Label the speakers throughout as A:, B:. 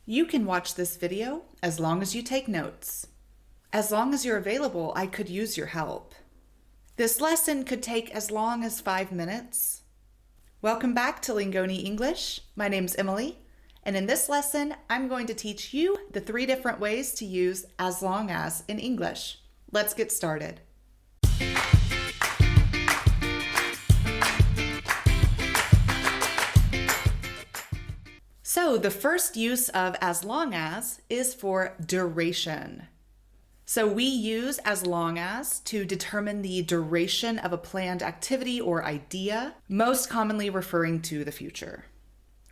A: You can watch this video as long as you take notes. As long as you're available, I could use your help. This lesson could take as long as 5 minutes. Welcome back to Lingoni English. My name's Emily, and in this lesson, I'm going to teach you the 3 different ways to use as long as in English. Let's get started. So the first use of as long as is for duration. So we use as long as to determine the duration of a planned activity or idea, most commonly referring to the future.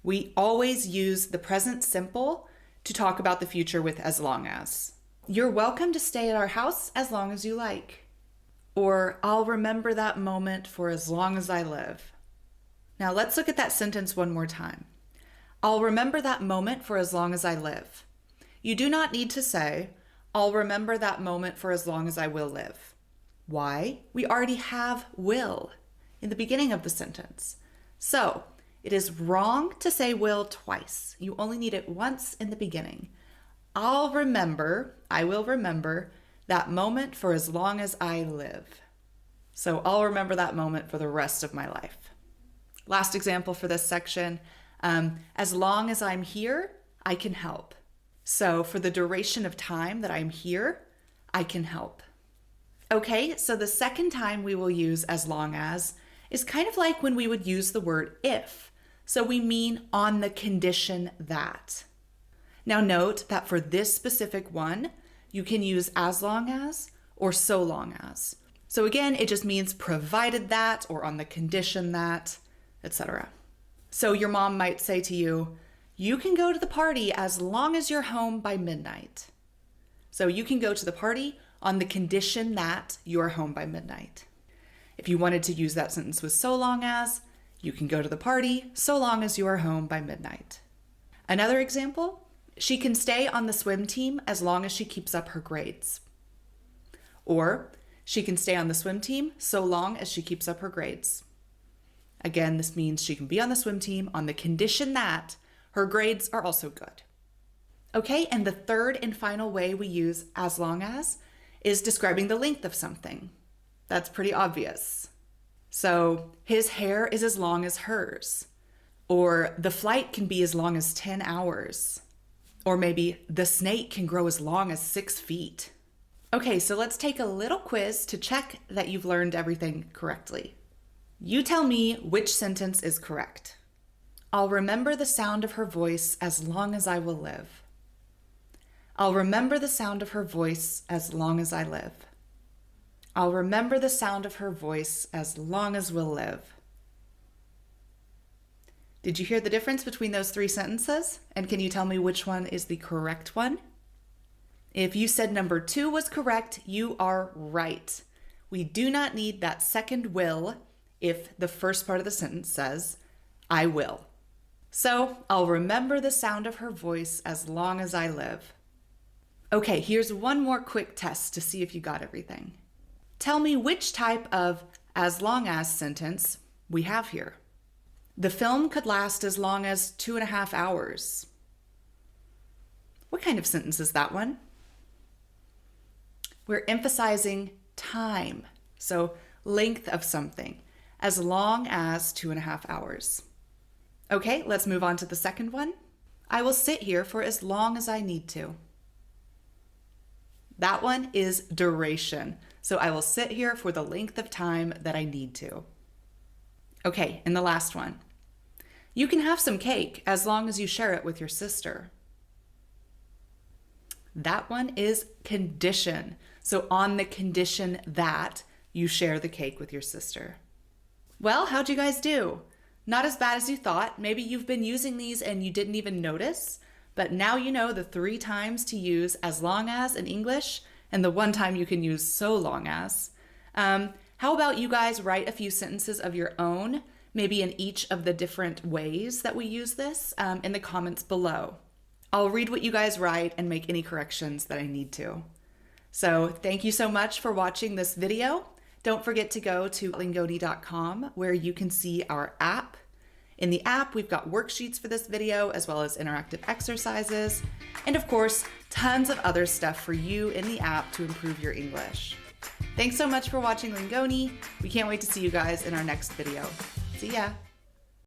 A: We always use the present simple to talk about the future with as long as. You're welcome to stay at our house as long as you like. Or I'll remember that moment for as long as I live. Now let's look at that sentence one more time. I'll remember that moment for as long as I live. You do not need to say, I'll remember that moment for as long as I will live. Why? We already have will in the beginning of the sentence. So it is wrong to say will twice. You only need it once in the beginning. I will remember that moment for as long as I live. So I'll remember that moment for the rest of my life. Last example for this section. As long as I'm here, I can help. So for the duration of time that I'm here, I can help. Okay, so the second time we will use as long as is kind of like when we would use the word if. So we mean on the condition that. Now note that for this specific one, you can use as long as or so long as. So again, it just means provided that or on the condition that, etc. So your mom might say to you, you can go to the party as long as you're home by midnight. So you can go to the party on the condition that you're home by midnight. If you wanted to use that sentence with so long as, you can go to the party so long as you are home by midnight. Another example, she can stay on the swim team as long as she keeps up her grades. Or she can stay on the swim team so long as she keeps up her grades. Again, this means she can be on the swim team on the condition that her grades are also good. Okay, and the third and final way we use as long as is describing the length of something. That's pretty obvious. So his hair is as long as hers. Or the flight can be as long as 10 hours. Or maybe the snake can grow as long as 6 feet. Okay, so let's take a little quiz to check that you've learned everything correctly. You tell me which sentence is correct. I'll remember the sound of her voice as long as I will live. I'll remember the sound of her voice as long as I live. I'll remember the sound of her voice as long as we'll live. Did you hear the difference between those 3 sentences? And can you tell me which one is the correct one? If you said number 2 was correct, you are right. We do not need that second will if the first part of the sentence says, I will. So I'll remember the sound of her voice as long as I live. Okay, here's one more quick test to see if you got everything. Tell me which type of as long as sentence we have here. The film could last as long as 2.5 hours. What kind of sentence is that one? We're emphasizing time, so length of something. As long as 2.5 hours. Okay, let's move on to the second one. I will sit here for as long as I need to. That one is duration. So I will sit here for the length of time that I need to. Okay, and the last one. You can have some cake as long as you share it with your sister. That one is condition. So on the condition that you share the cake with your sister. Well, how'd you guys do? Not as bad as you thought. Maybe you've been using these and you didn't even notice, but now you know the 3 times to use as long as in English and the 1 time you can use so long as. How about you guys write a few sentences of your own, maybe in each of the different ways that we use this in the comments below. I'll read what you guys write and make any corrections that I need to. So thank you so much for watching this video. Don't forget to go to lingoni.com where you can see our app. In the app, we've got worksheets for this video, as well as interactive exercises, and of course, tons of other stuff for you in the app to improve your English. Thanks so much for watching Lingoni. We can't wait to see you guys in our next video. See ya.